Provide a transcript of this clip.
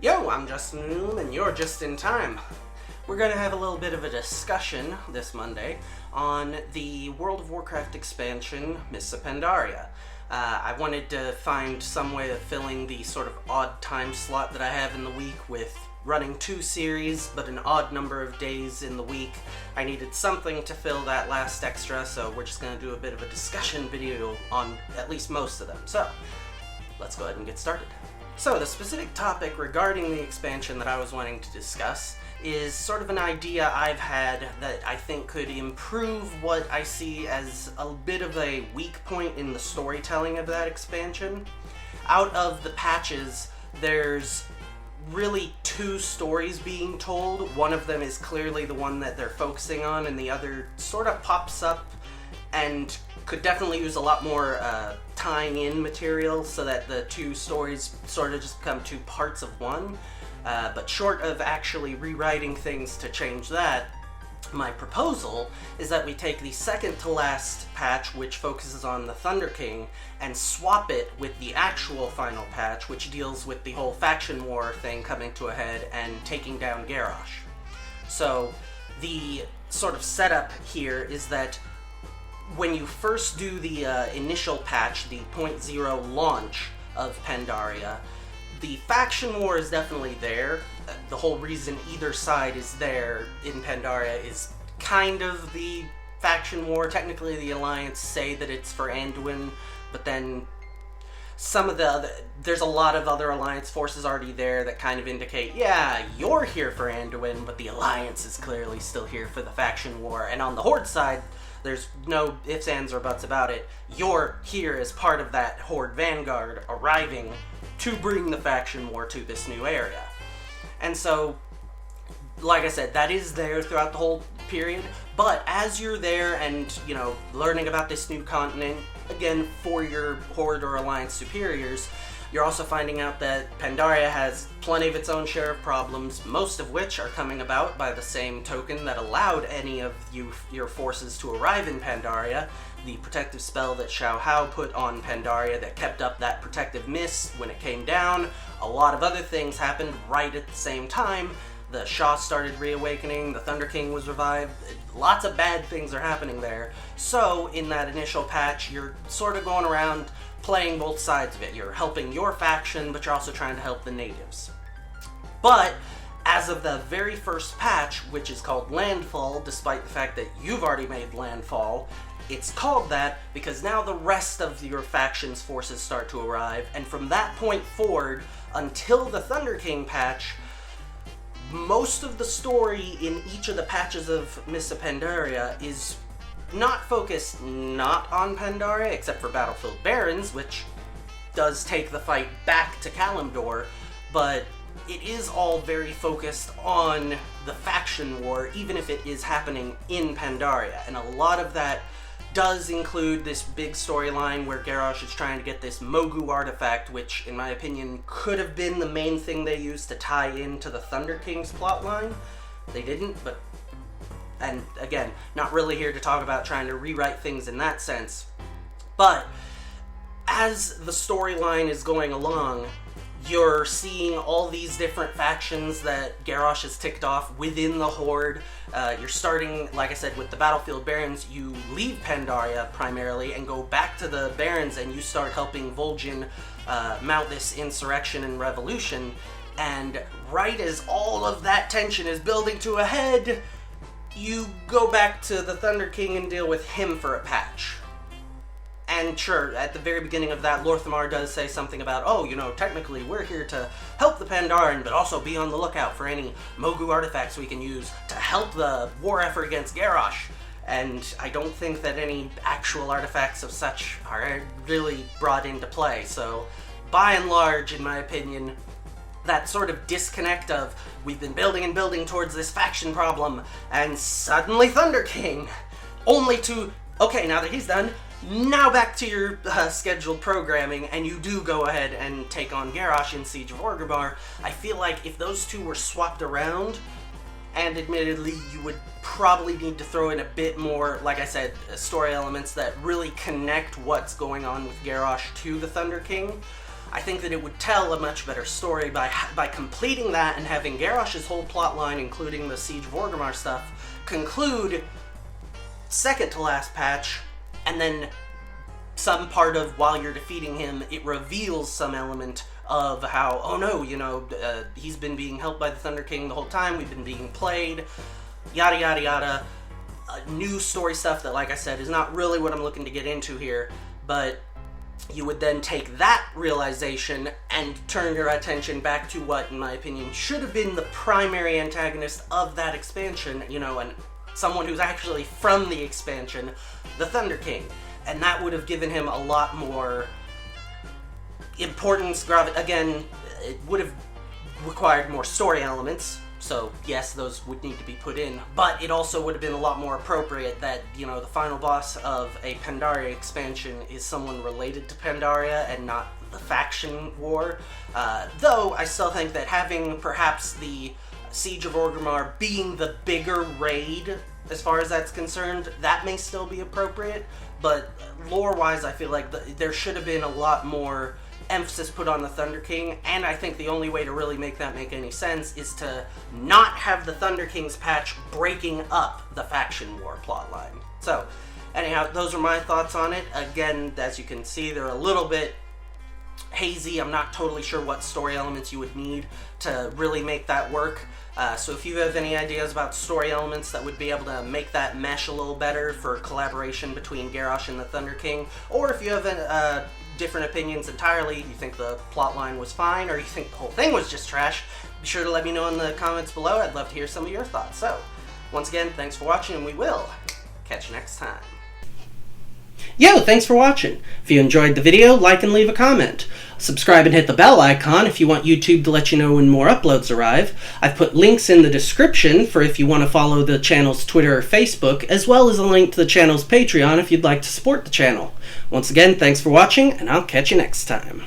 Yo, I'm Justin Noom, and you're just in time. We're going to have a little bit of a discussion this Monday on the World of Warcraft expansion, Mists of Pandaria. I wanted to find some way of filling the sort of odd time slot that I have in the week with running 2 series, but an odd number of days in the week. I needed something to fill that last extra, so we're just going to do a bit of a discussion video on at least most of them. So, let's go ahead and get started. So, the specific topic regarding the expansion that I was wanting to discuss is sort of an idea I've had that I think could improve what I see as a bit of a weak point in the storytelling of that expansion. Out of the patches, there's really 2 stories being told. One of them is clearly the one that they're focusing on, and the other sort of pops up and could definitely use a lot more tying in material so that the 2 stories sort of just become 2 parts of one. But short of actually rewriting things to change that, my proposal is that we take the second to last patch, which focuses on the Thunder King, and swap it with the actual final patch, which deals with the whole faction war thing coming to a head and taking down Garrosh. So the sort of setup here is that when you first do the initial patch, the 0.0 launch of Pandaria, the faction war is definitely there. The whole reason either side is there in Pandaria is kind of the faction war. Technically, the Alliance say that it's for Anduin, but then there's a lot of other Alliance forces already there that kind of indicate, yeah, you're here for Anduin, but the Alliance is clearly still here for the faction war. And on the Horde side, there's no ifs, ands, or buts about it. You're here as part of that Horde vanguard arriving to bring the faction war to this new area. And so, like I said, that is there throughout the whole period, but as you're there and, learning about this new continent, again, for your Horde or Alliance superiors, you're also finding out that Pandaria has plenty of its own share of problems, most of which are coming about by the same token that allowed any of your forces to arrive in Pandaria, the protective spell that Xiao Hao put on Pandaria that kept up that protective mist when it came down. A lot of other things happened right at the same time. The Shah started reawakening, the Thunder King was revived, lots of bad things are happening there. So, in that initial patch, you're sort of going around playing both sides of it. You're helping your faction, but you're also trying to help the natives. But, as of the very first patch, which is called Landfall, despite the fact that you've already made Landfall, it's called that because now the rest of your faction's forces start to arrive, and from that point forward, until the Thunder King patch, most of the story in each of the patches of Mists of Pandaria is not focused not on Pandaria, except for Battlefield Barons, which does take the fight back to Kalimdor, but it is all very focused on the faction war, even if it is happening in Pandaria. And a lot of that does include this big storyline where Garrosh is trying to get this Mogu artifact, which, in my opinion, could have been the main thing they used to tie into the Thunder King's plotline. They didn't, but... And, again, not really here to talk about trying to rewrite things in that sense. But, as the storyline is going along, you're seeing all these different factions that Garrosh has ticked off within the Horde. You're starting, like I said, with the Battlefield Barons. You leave Pandaria primarily and go back to the Barons, and you start helping Vol'jin mount this insurrection and revolution. And right as all of that tension is building to a head, you go back to the Thunder King and deal with him for a patch. And sure, at the very beginning of that, Lorthamar does say something about, technically we're here to help the Pandaren, but also be on the lookout for any Mogu artifacts we can use to help the war effort against Garrosh. And I don't think that any actual artifacts of such are really brought into play. So, by and large, in my opinion, that sort of disconnect of, we've been building and building towards this faction problem, and suddenly Thunder King, only to, okay, now that he's done, now back to your scheduled programming, and you do go ahead and take on Garrosh in Siege of Orgrimmar. I feel like if those two were swapped around, and admittedly you would probably need to throw in a bit more, like I said, story elements that really connect what's going on with Garrosh to the Thunder King, I think that it would tell a much better story by completing that and having Garrosh's whole plot line, including the Siege of Orgrimmar stuff, conclude second to last patch, and then some part of while you're defeating him, it reveals some element of how, oh no, he's been being helped by the Thunder King the whole time, we've been being played, yada yada yada. New story stuff that, like I said, is not really what I'm looking to get into here, but you would then take that realization and turn your attention back to what, in my opinion, should have been the primary antagonist of that expansion, and someone who's actually from the expansion, the Thunder King. And that would have given him a lot more importance. Again, it would have required more story elements, so yes, those would need to be put in, but it also would have been a lot more appropriate that, the final boss of a Pandaria expansion is someone related to Pandaria and not the faction war. Though, I still think that having perhaps the Siege of Orgrimmar being the bigger raid, as far as that's concerned, that may still be appropriate, but lore-wise, I feel like there should have been a lot more emphasis put on the Thunder King, and I think the only way to really make that make any sense is to not have the Thunder King's patch breaking up the faction war plotline. So, anyhow, those are my thoughts on it. Again, as you can see, they're a little bit hazy. I'm not totally sure what story elements you would need to really make that work. So if you have any ideas about story elements that would be able to make that mesh a little better for collaboration between Garrosh and the Thunder King, or if you have different opinions entirely, you think the plotline was fine, or you think the whole thing was just trash, be sure to let me know in the comments below. I'd love to hear some of your thoughts. So, once again, thanks for watching, and we will catch you next time. Yo, thanks for watching. If you enjoyed the video, like and leave a comment. Subscribe and hit the bell icon if you want YouTube to let you know when more uploads arrive. I've put links in the description for if you want to follow the channel's Twitter or Facebook, as well as a link to the channel's Patreon if you'd like to support the channel. Once again, thanks for watching, and I'll catch you next time.